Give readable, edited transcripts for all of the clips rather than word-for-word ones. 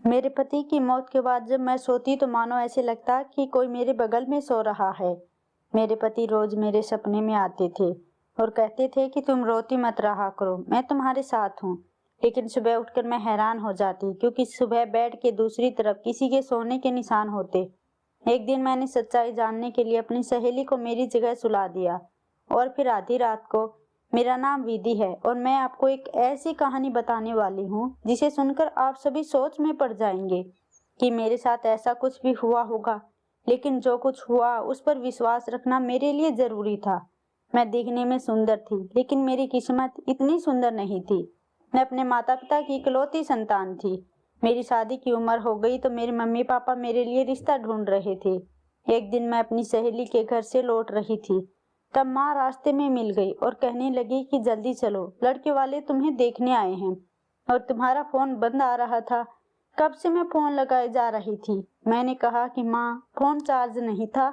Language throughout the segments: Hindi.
मेरे पति की मौत के बाद जब मैं सोती तो मानो ऐसे लगता कि कोई मेरे बगल में सो रहा है। मेरे पति रोज मेरे सपने में आते थे और कहते थे कि तुम रोती मत रहा करो, मैं तुम्हारे साथ हूँ। लेकिन सुबह उठकर मैं हैरान हो जाती क्योंकि सुबह बेड के दूसरी तरफ किसी के सोने के निशान होते। एक दिन मैंने सच्चाई जानने के लिए अपनी सहेली को मेरी जगह सुला दिया और फिर आधी रात को, मेरा नाम विधि है और मैं आपको एक ऐसी कहानी बताने वाली हूँ जिसे सुनकर आप सभी सोच में पड़ जाएंगे कि मेरे साथ ऐसा कुछ भी हुआ होगा। लेकिन जो कुछ हुआ उस पर विश्वास रखना मेरे लिए जरूरी था। मैं दिखने में सुंदर थी लेकिन मेरी किस्मत इतनी सुंदर नहीं थी। मैं अपने माता पिता की इकलौती संतान थी। मेरी शादी की उम्र हो गई तो मेरे मम्मी पापा मेरे लिए रिश्ता ढूंढ रहे थे। एक दिन मैं अपनी सहेली के घर से लौट रही थी, तब माँ रास्ते में मिल गई और कहने लगी कि जल्दी चलो, लड़के वाले तुम्हें देखने आए हैं। और तुम्हारा फोन बंद आ रहा था। कब से मैं फोन लगाए जा रही थी। मैंने कहा कि माँ, फोन चार्ज नहीं था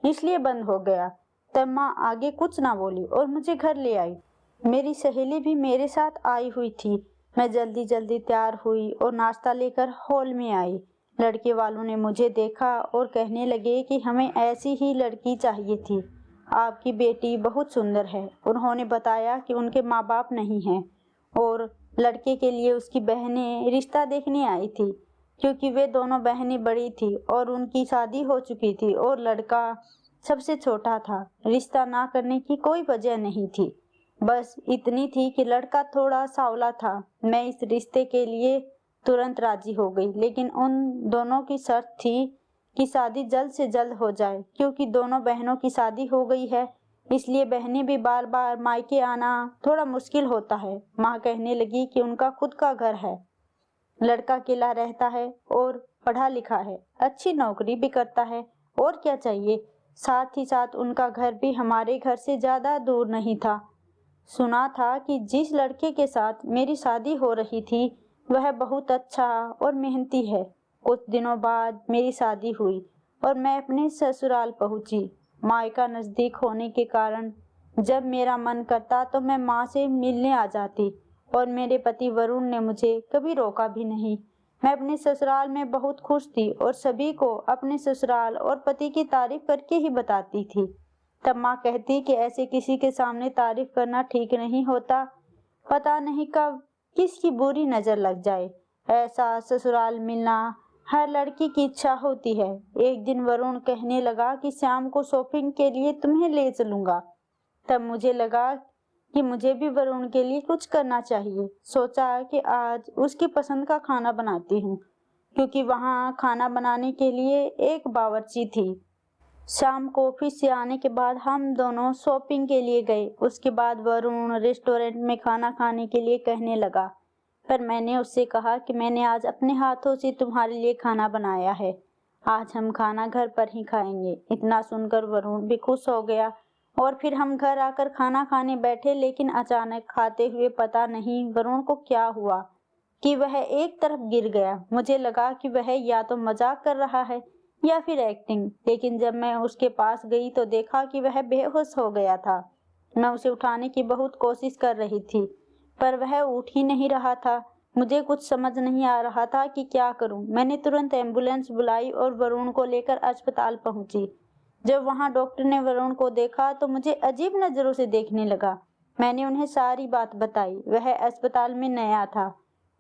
इसलिए बंद हो गया। तब माँ आगे कुछ ना बोली और मुझे घर ले आई। मेरी सहेली भी मेरे साथ आई हुई थी। मैं जल्दी जल्दी तैयार हुई और नाश्ता लेकर हॉल में आई। लड़के वालों ने मुझे देखा और कहने लगे कि हमें ऐसी ही लड़की चाहिए थी। आपकी बेटी बहुत सुंदर है। उन्होंने बताया कि उनके माँ बाप नहीं हैं और लड़के के लिए उसकी बहनें रिश्ता देखने आई थी क्योंकि वे दोनों बहनें बड़ी थी और उनकी शादी हो चुकी थी और लड़का सबसे छोटा था। रिश्ता ना करने की कोई वजह नहीं थी, बस इतनी थी कि लड़का थोड़ा सावला था। मैं इस रिश्ते के लिए तुरंत राजी हो गई, लेकिन उन दोनों की शर्त थी कि शादी जल्द से जल्द हो जाए। क्योंकि दोनों बहनों की शादी हो गई है इसलिए बहनें भी बार बार मायके आना थोड़ा मुश्किल होता है। माँ कहने लगी कि उनका खुद का घर है, लड़का अकेला रहता है और पढ़ा लिखा है, अच्छी नौकरी भी करता है, और क्या चाहिए। साथ ही साथ उनका घर भी हमारे घर से ज्यादा दूर नहीं था। सुना था कि जिस लड़के के साथ मेरी शादी हो रही थी वह बहुत अच्छा और मेहनती है। कुछ दिनों बाद मेरी शादी हुई और मैं अपने ससुराल पहुंची। मायका नजदीक होने के कारण जब मेरा मन करता तो मैं माँ से मिलने आ जाती और मेरे पति वरुण ने मुझे कभी रोका भी नहीं। मैं अपने ससुराल में बहुत खुश थी और सभी को अपने ससुराल और पति की तारीफ करके ही बताती थी। तब माँ कहती कि ऐसे किसी के सामने तारीफ करना ठीक नहीं होता, पता नहीं कब किसकी बुरी नजर लग जाए। ऐसा ससुराल मिलना हर लड़की की इच्छा होती है। एक दिन वरुण कहने लगा कि शाम को शॉपिंग के लिए तुम्हें ले चलूंगा। तब मुझे लगा कि मुझे भी वरुण के लिए कुछ करना चाहिए। सोचा कि आज उसकी पसंद का खाना बनाती हूँ क्योंकि वहाँ खाना बनाने के लिए एक बावर्ची थी। शाम को ऑफिस से आने के बाद हम दोनों शॉपिंग के लिए गए। उसके बाद वरुण रेस्टोरेंट में खाना खाने के लिए कहने लगा, पर मैंने उससे कहा कि मैंने आज अपने हाथों से तुम्हारे लिए खाना बनाया है, आज हम खाना घर पर ही खाएंगे। इतना सुनकर वरुण भी खुश हो गया और फिर हम घर आकर खाना खाने बैठे। लेकिन अचानक खाते हुए पता नहीं वरुण को क्या हुआ कि वह एक तरफ गिर गया। मुझे लगा कि वह या तो मजाक कर रहा है या फिर एक्टिंग, लेकिन जब मैं उसके पास गई तो देखा कि वह बेहोश हो गया था। मैं उसे उठाने की बहुत कोशिश कर रही थी पर वह उठ ही नहीं रहा था। मुझे कुछ समझ नहीं आ रहा था कि क्या करूं। मैंने तुरंत एम्बुलेंस बुलाई और वरुण को लेकर अस्पताल पहुंची। जब वहां डॉक्टर ने वरुण को देखा तो मुझे अजीब नजरों से देखने लगा। मैंने उन्हें सारी बात बताई। वह अस्पताल में नया था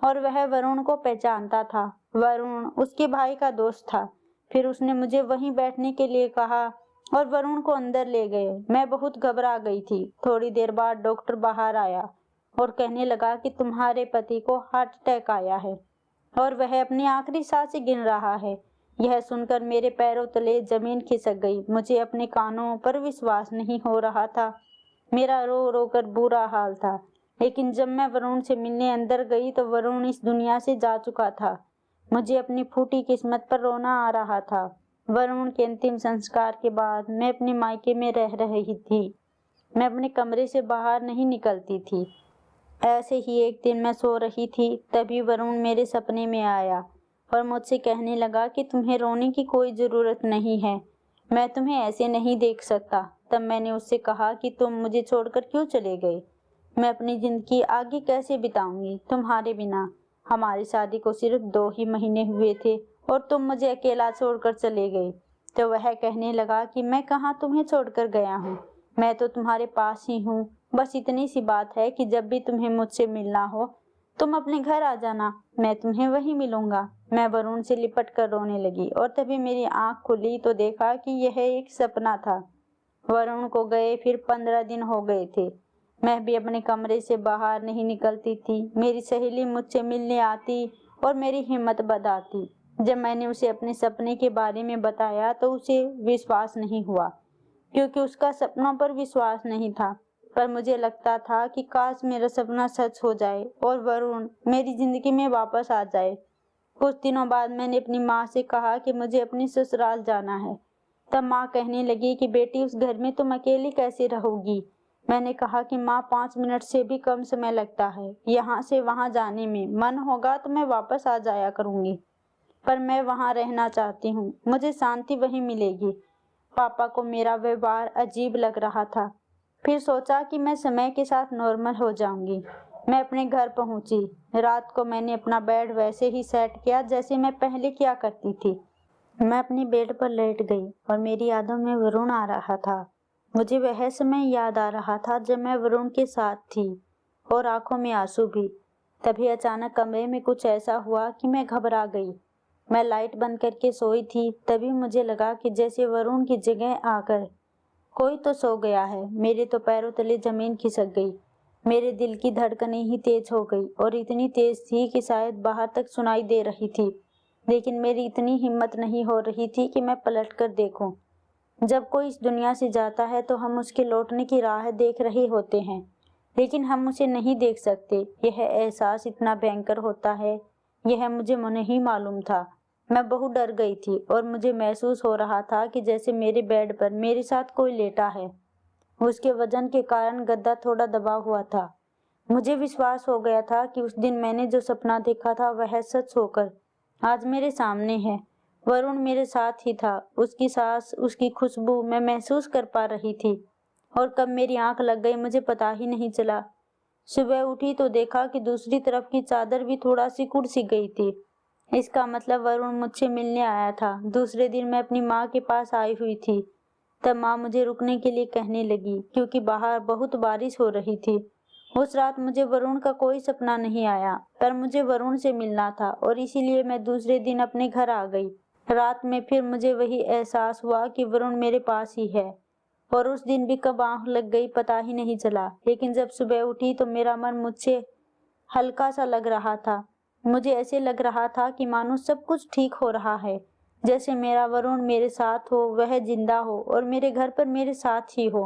और वह वरुण को पहचानता था। वरुण उसके भाई का दोस्त था। फिर उसने मुझे वहीं बैठने के लिए कहा और वरुण को अंदर ले गए। मैं बहुत घबरा गई थी। थोड़ी देर बाद डॉक्टर बाहर आया और कहने लगा कि तुम्हारे पति को हार्ट अटैक आया है और वह अपनी आखिरी सांसें गिन रहा है। यह सुनकर मेरे पैरों तले जमीन खिसक गई। मुझे अपने कानों पर विश्वास नहीं हो रहा था। मेरा रो रो कर बुरा हाल था। लेकिन जब मैं वरुण से मिलने अंदर गई तो वरुण इस दुनिया से जा चुका था। मुझे अपनी फूटी किस्मत पर रोना आ रहा था। वरुण के अंतिम संस्कार के बाद मैं अपने मायके में रह रही थी। मैं अपने कमरे से बाहर नहीं निकलती थी। ऐसे ही एक दिन मैं सो रही थी, तभी वरुण मेरे सपने में आया और मुझसे कहने लगा कि तुम्हें रोने की कोई जरूरत नहीं है, मैं तुम्हें ऐसे नहीं देख सकता। तब मैंने उससे कहा कि तुम मुझे छोड़कर क्यों चले गए, मैं अपनी जिंदगी आगे कैसे बिताऊंगी तुम्हारे बिना। हमारी शादी को सिर्फ 2 ही महीने हुए थे और तुम मुझे अकेला छोड़कर चले गए। तो वह कहने लगा कि मैं कहाँ तुम्हें छोड़कर गया हूँ, मैं तो तुम्हारे पास ही हूँ। बस इतनी सी बात है कि जब भी तुम्हें मुझसे मिलना हो तुम अपने घर आ जाना, मैं तुम्हें वहीं मिलूंगा। मैं वरुण से लिपट कर रोने लगी और तभी मेरी आंख खुली तो देखा कि यह एक सपना था। वरुण को गए फिर 15 दिन हो गए थे। मैं भी अपने कमरे से बाहर नहीं निकलती थी। मेरी सहेली मुझसे मिलने आती और मेरी हिम्मत बढ़ाती। जब मैंने उसे अपने सपने के बारे में बताया तो उसे विश्वास नहीं हुआ, क्योंकि उसका सपनों पर विश्वास नहीं था। पर मुझे लगता था कि काश मेरा सपना सच हो जाए और वरुण मेरी जिंदगी में वापस आ जाए। कुछ दिनों बाद मैंने अपनी माँ से कहा कि मुझे अपनी ससुराल जाना है। तब माँ कहने लगी कि बेटी, उस घर में तुम अकेली कैसे रहोगी। मैंने कहा कि माँ, 5 मिनट से भी कम समय लगता है यहाँ से वहाँ जाने में। मन होगा तो मैं वापस आ जाया करूँगी, पर मैं वहाँ रहना चाहती हूँ, मुझे शांति वहीं मिलेगी। पापा को मेरा व्यवहार अजीब लग रहा था। फिर सोचा कि मैं समय के साथ नॉर्मल हो जाऊंगी। मैं अपने घर पहुंची। रात को मैंने अपना बेड वैसे ही सेट किया जैसे मैं पहले किया करती थी। मैं अपनी बेड पर लेट गई और मेरी यादों में वरुण आ रहा था। मुझे वह समय याद आ रहा था जब मैं वरुण के साथ थी, और आंखों में आंसू भी। तभी अचानक कमरे में कुछ ऐसा हुआ कि मैं घबरा गई। मैं लाइट बंद करके सोई थी। तभी मुझे लगा कि जैसे वरुण की जगह आकर कोई तो सो गया है। मेरे तो पैरों तले जमीन खिसक गई। मेरे दिल की धड़कनें ही तेज हो गई और इतनी तेज थी कि शायद बाहर तक सुनाई दे रही थी। लेकिन मेरी इतनी हिम्मत नहीं हो रही थी कि मैं पलट कर देखूं। जब कोई इस दुनिया से जाता है तो हम उसके लौटने की राह देख रहे होते हैं, लेकिन हम उसे नहीं देख सकते। यह एहसास इतना भयंकर होता है, यह मुझे नहीं मालूम था। मैं बहुत डर गई थी और मुझे महसूस हो रहा था कि जैसे मेरे बेड पर मेरे साथ कोई लेटा है। उसके वजन के कारण गद्दा थोड़ा दबा हुआ था। मुझे विश्वास हो गया था कि उस दिन मैंने जो सपना देखा था वह सच होकर आज मेरे सामने है। वरुण मेरे साथ ही था। उसकी सांस, उसकी खुशबू मैं महसूस कर पा रही थी। और कब मेरी आंख लग गई मुझे पता ही नहीं चला। सुबह उठी तो देखा कि दूसरी तरफ की चादर भी थोड़ा सी कुड़ सी गई थी। इसका मतलब वरुण मुझसे मिलने आया था। दूसरे दिन मैं अपनी माँ के पास आई हुई थी। तब माँ मुझे रुकने के लिए कहने लगी, क्योंकि बाहर बहुत बारिश हो रही थी। उस रात मुझे वरुण का कोई सपना नहीं आया, पर मुझे वरुण से मिलना था और इसीलिए मैं दूसरे दिन अपने घर आ गई। रात में फिर मुझे वही एहसास हुआ कि वरुण मेरे पास ही है, और उस दिन भी कब आंख लग गई पता ही नहीं चला। लेकिन जब सुबह उठी तो मेरा मन मुझसे हल्का सा लग रहा था। मुझे ऐसे लग रहा था कि मानो सब कुछ ठीक हो रहा है, जैसे मेरा वरुण मेरे साथ हो, वह जिंदा हो और मेरे घर पर मेरे साथ ही हो।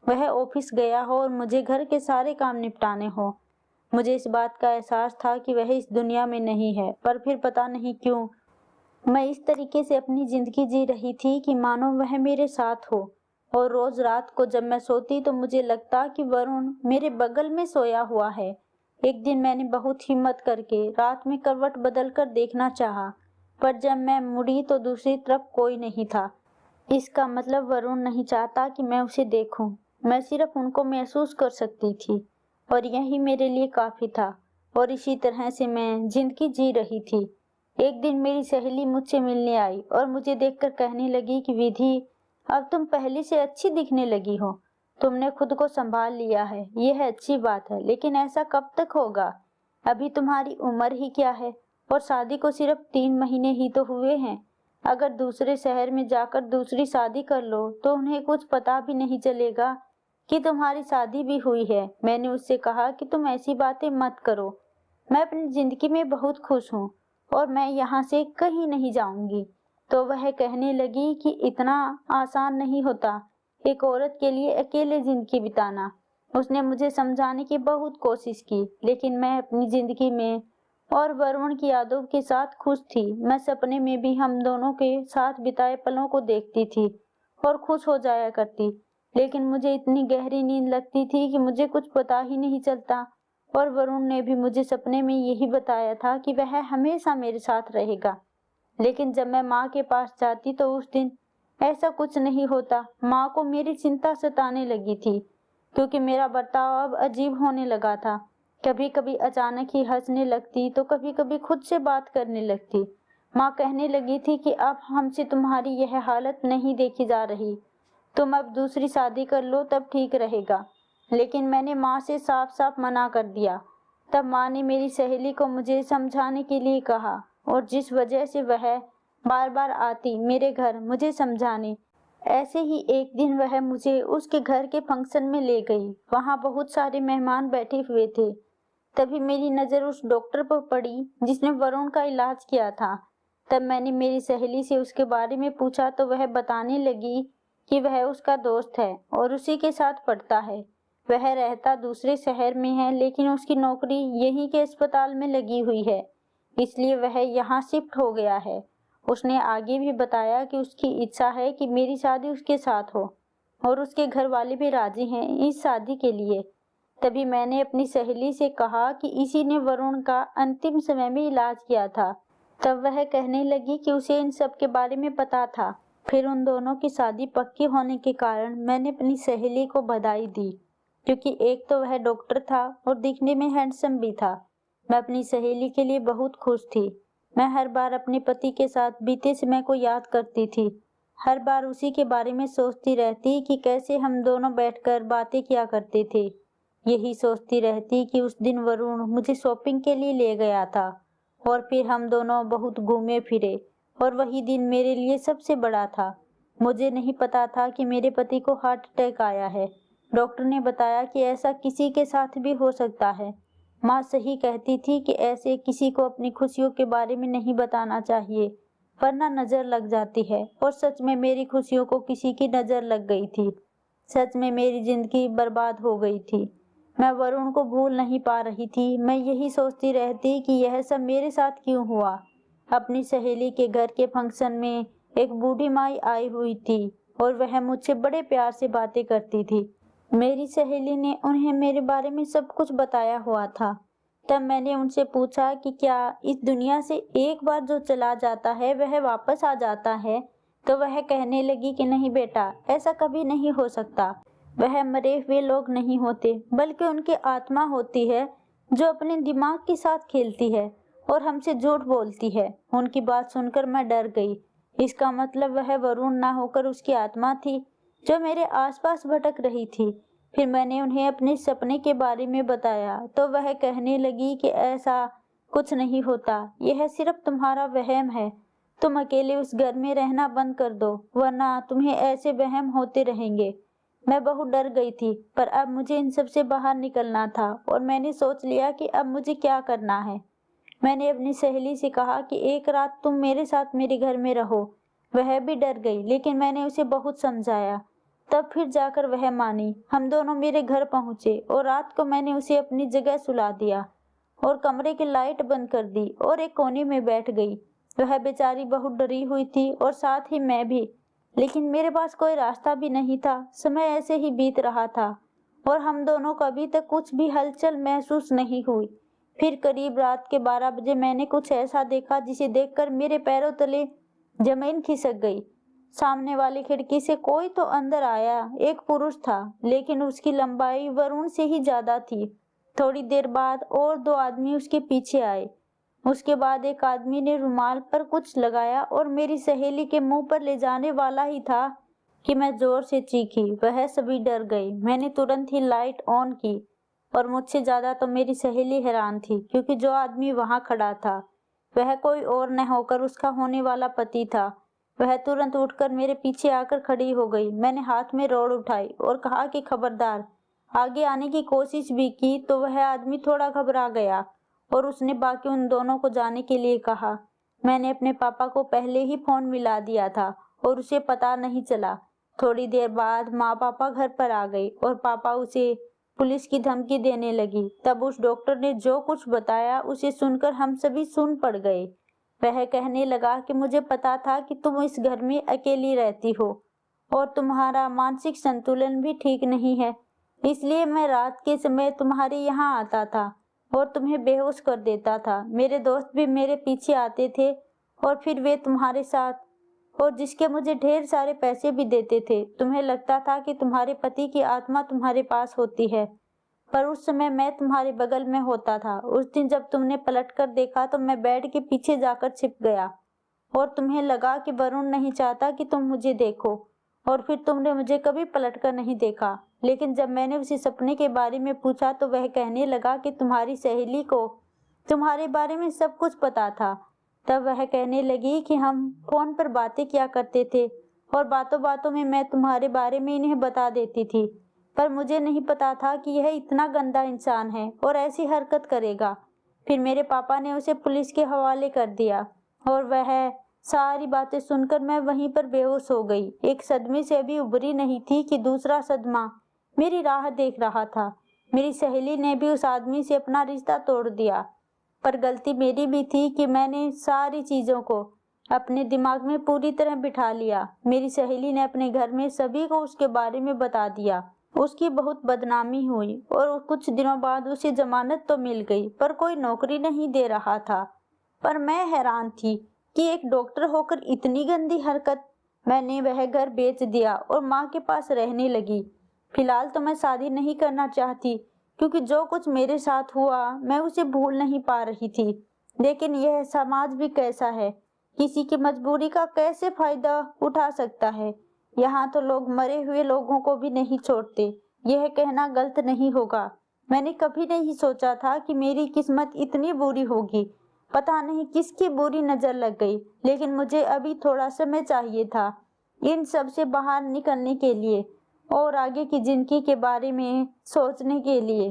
वह ऑफिस गया हो और मुझे घर के सारे काम निपटाने हो। मुझे इस बात का एहसास था कि वह इस दुनिया में नहीं है, पर फिर पता नहीं क्यों मैं इस तरीके से अपनी जिंदगी जी रही थी कि मानो वह मेरे साथ हो। और रोज रात को जब मैं सोती तो मुझे लगता कि वरुण मेरे बगल में सोया हुआ है। एक दिन मैंने बहुत हिम्मत करके रात में करवट बदल कर देखना चाहा, पर जब मैं मुड़ी तो दूसरी तरफ कोई नहीं था। इसका मतलब वरुण नहीं चाहता कि मैं उसे देखूं, मैं सिर्फ उनको महसूस कर सकती थी, और यही मेरे लिए काफी था। और इसी तरह से मैं जिंदगी जी रही थी। एक दिन मेरी सहेली मुझसे मिलने आई और मुझे देखकर कहने लगी कि विधि, अब तुम पहले से अच्छी दिखने लगी हो। तुमने खुद को संभाल लिया है, यह अच्छी बात है, लेकिन ऐसा कब तक होगा। अभी तुम्हारी उम्र ही क्या है, और शादी को सिर्फ 3 महीने ही तो हुए हैं। अगर दूसरे शहर में जाकर दूसरी शादी कर लो तो उन्हें कुछ पता भी नहीं चलेगा कि तुम्हारी शादी भी हुई है। मैंने उससे कहा कि तुम ऐसी बातें मत करो, मैं अपनी जिंदगी में बहुत खुश हूँ और मैं यहाँ से कहीं नहीं जाऊंगी। तो वह कहने लगी कि इतना आसान नहीं होता एक औरत के लिए अकेले जिंदगी बिताना। उसने मुझे समझाने की बहुत कोशिश की, लेकिन मैं अपनी जिंदगी में और वरुण की यादों के साथ खुश थी। मैं सपने में भी हम दोनों के साथ बिताए पलों को देखती थी और खुश हो जाया करती, लेकिन मुझे इतनी गहरी नींद लगती थी कि मुझे कुछ पता ही नहीं चलता। और वरुण ने भी मुझे सपने में यही बताया था कि वह हमेशा मेरे साथ रहेगा। लेकिन जब मैं माँ के पास जाती तो उस दिन ऐसा कुछ नहीं होता। माँ को मेरी चिंता सताने लगी थी, क्योंकि मेरा बर्ताव अब अजीब होने लगा था। कभी कभी अचानक ही हंसने लगती तो कभी कभी खुद से बात करने लगती। माँ कहने लगी थी कि अब हमसे तुम्हारी यह हालत नहीं देखी जा रही, तुम अब दूसरी शादी कर लो तब ठीक रहेगा। लेकिन मैंने माँ से साफ साफ मना कर दिया। तब माँ ने मेरी सहेली को मुझे समझाने के लिए कहा, और जिस वजह से वह बार बार आती मेरे घर मुझे समझाने, ऐसे ही एक दिन वह मुझे उसके घर के फंक्शन में ले गई। वहाँ बहुत सारे मेहमान बैठे हुए थे। तभी मेरी नज़र उस डॉक्टर पर पड़ी जिसने वरुण का इलाज किया था। तब मैंने मेरी सहेली से उसके बारे में पूछा तो वह बताने लगी कि वह उसका दोस्त है और उसी के साथ पढ़ता है। वह रहता दूसरे शहर में है, लेकिन उसकी नौकरी यहीं के अस्पताल में लगी हुई है, इसलिए वह यहाँ शिफ्ट हो गया है। उसने आगे भी बताया कि उसकी इच्छा है कि मेरी शादी उसके साथ हो और उसके घर वाले भी राजी हैं इस शादी के लिए। तभी मैंने अपनी सहेली से कहा कि इसी ने वरुण का अंतिम समय में इलाज किया था। तब वह कहने लगी कि उसे इन सब के बारे में पता था। फिर उन दोनों की शादी पक्की होने के कारण मैंने अपनी सहेली को बधाई दी, क्योंकि एक तो वह डॉक्टर था और दिखने में हैंडसम भी था। मैं अपनी सहेली के लिए बहुत खुश थी। मैं हर बार अपने पति के साथ बीते समय को याद करती थी। हर बार उसी के बारे में सोचती रहती कि कैसे हम दोनों बैठकर बातें किया करते थे। यही सोचती रहती कि उस दिन वरुण मुझे शॉपिंग के लिए ले गया था और फिर हम दोनों बहुत घूमे फिरे, और वही दिन मेरे लिए सबसे बड़ा था। मुझे नहीं पता था कि मेरे पति को हार्ट अटैक आया है। डॉक्टर ने बताया कि ऐसा किसी के साथ भी हो सकता है। माँ सही कहती थी कि ऐसे किसी को अपनी खुशियों के बारे में नहीं बताना चाहिए, वरना नजर लग जाती है। और सच में मेरी खुशियों को किसी की नजर लग गई थी। सच में मेरी जिंदगी बर्बाद हो गई थी। मैं वरुण को भूल नहीं पा रही थी। मैं यही सोचती रहती कि यह सब मेरे साथ क्यों हुआ। अपनी सहेली के घर के फंक्शन में एक बूढ़ी माई आई हुई थी और वह मुझसे बड़े प्यार से बातें करती थी। मेरी सहेली ने उन्हें मेरे बारे में सब कुछ बताया हुआ था। तब मैंने उनसे पूछा कि क्या इस दुनिया से एक बार जो चला जाता है वह वापस आ जाता है? तो वह कहने लगी कि नहीं बेटा, ऐसा कभी नहीं हो सकता। वह मरे हुए लोग नहीं होते, बल्कि उनकी आत्मा होती है जो अपने दिमाग के साथ खेलती है और हमसे झूठ बोलती है। उनकी बात सुनकर मैं डर गई। इसका मतलब वह वरुण ना होकर उसकी आत्मा थी जो मेरे आसपास भटक रही थी। फिर मैंने उन्हें अपने सपने के बारे में बताया तो वह कहने लगी कि ऐसा कुछ नहीं होता, यह सिर्फ तुम्हारा वहम है। तुम अकेले उस घर में रहना बंद कर दो, वरना तुम्हें ऐसे वहम होते रहेंगे। मैं बहुत डर गई थी, पर अब मुझे इन सब से बाहर निकलना था और मैंने सोच लिया कि अब मुझे क्या करना है। मैंने अपनी सहेली से कहा कि एक रात तुम मेरे साथ मेरे घर में रहो। वह भी डर गई, लेकिन मैंने उसे बहुत समझाया। तब फिर जाकर वह मानी। हम दोनों मेरे घर पहुंचे और रात को मैंने उसे अपनी जगह सुला दिया और कमरे की लाइट बंद कर दी और एक कोने में बैठ गई। वह बेचारी बहुत डरी हुई थी और साथ ही मैं भी, लेकिन मेरे पास कोई रास्ता भी नहीं था। समय ऐसे ही बीत रहा था और हम दोनों को अभी तक कुछ भी हलचल महसूस नहीं हुई। फिर करीब रात के 12 बजे मैंने कुछ ऐसा देखा जिसे देखकर मेरे पैरों तले जमीन खिसक गई। सामने वाली खिड़की से कोई तो अंदर आया। एक पुरुष था, लेकिन उसकी लंबाई वरुण से ही ज्यादा थी। थोड़ी देर बाद और 2 आदमी उसके पीछे आए। उसके बाद एक आदमी ने रुमाल पर कुछ लगाया और मेरी सहेली के मुंह पर ले जाने वाला ही था कि मैं जोर से चीखी। वह सभी डर गए। मैंने तुरंत ही लाइट ऑन की और मुझसे ज्यादा तो मेरी सहेली हैरान थी, क्योंकि जो आदमी वहां खड़ा था वह कोई और न होकर उसका होने वाला पति था। वह तुरंत उठकर मेरे पीछे आकर खड़ी हो गई। मैंने हाथ में रॉड उठाई और कहा कि खबरदार। आगे आने की कोशिश भी की तो वह आदमी थोड़ा घबरा गया और उसने बाकी उन दोनों को जाने के लिए कहा। मैंने अपने पापा को पहले ही फोन मिला दिया था और उसे पता नहीं चला। थोड़ी देर बाद माँ पापा घर पर आ गई और पापा उसे पुलिस की धमकी देने लगी। तब उस डॉक्टर ने जो कुछ बताया उसे सुनकर हम सभी सुन पड़ गए। वह कहने लगा कि मुझे पता था कि तुम इस घर में अकेली रहती हो और तुम्हारा मानसिक संतुलन भी ठीक नहीं है, इसलिए मैं रात के समय तुम्हारे यहाँ आता था और तुम्हें बेहोश कर देता था। मेरे दोस्त भी मेरे पीछे आते थे और फिर वे तुम्हारे साथ, और जिसके मुझे ढेर सारे पैसे भी देते थे। तुम्हें लगता था कि तुम्हारे पति की आत्मा तुम्हारे पास होती है। पर उस समय मैं तुम्हारे बगल में होता था। उस दिन जब तुमने पलटकर देखा तो मैं बेड के पीछे जाकर छिप गया और तुम्हें लगा कि वरुण नहीं चाहता कि तुम मुझे देखो, और फिर तुमने मुझे कभी पलटकर नहीं देखा। लेकिन जब मैंने उसे सपने के बारे में पूछा तो वह कहने लगा कि तुम्हारी सहेली को तुम्हारे बारे में सब कुछ पता था। तब वह कहने लगी कि हम फोन पर बातें किया करते थे और बातों बातों में मैं तुम्हारे बारे में इन्हें बता देती थी, पर मुझे नहीं पता था कि यह इतना गंदा इंसान है और ऐसी हरकत करेगा। फिर मेरे पापा ने उसे पुलिस के हवाले कर दिया और वह सारी बातें सुनकर मैं वहीं पर बेहोश हो गई। एक सदमे से अभी उभरी नहीं थी कि दूसरा सदमा मेरी राह देख रहा था। मेरी सहेली ने भी उस आदमी से अपना रिश्ता तोड़ दिया, पर गलती मेरी भी थी कि मैंने सारी चीज़ों को अपने दिमाग में पूरी तरह बिठा लिया। मेरी सहेली ने अपने घर में सभी को उसके बारे में बता दिया। उसकी बहुत बदनामी हुई और कुछ दिनों बाद उसे जमानत तो मिल गई, पर कोई नौकरी नहीं दे रहा था। पर मैं हैरान थी कि एक डॉक्टर होकर इतनी गंदी हरकत। मैंने वह घर बेच दिया और माँ के पास रहने लगी। फिलहाल तो मैं शादी नहीं करना चाहती, क्योंकि जो कुछ मेरे साथ हुआ मैं उसे भूल नहीं पा रही थी। लेकिन यह समाज भी कैसा है, किसी की मजबूरी का कैसे फायदा उठा सकता है। यहाँ तो लोग मरे हुए लोगों को भी नहीं छोड़ते। यह कहना गलत नहीं होगा, मैंने कभी नहीं सोचा था कि मेरी किस्मत इतनी बुरी होगी। पता नहीं किसकी बुरी नजर लग गई, लेकिन मुझे अभी थोड़ा समय चाहिए था इन सब से बाहर निकलने के लिए और आगे की जिंदगी के बारे में सोचने के लिए।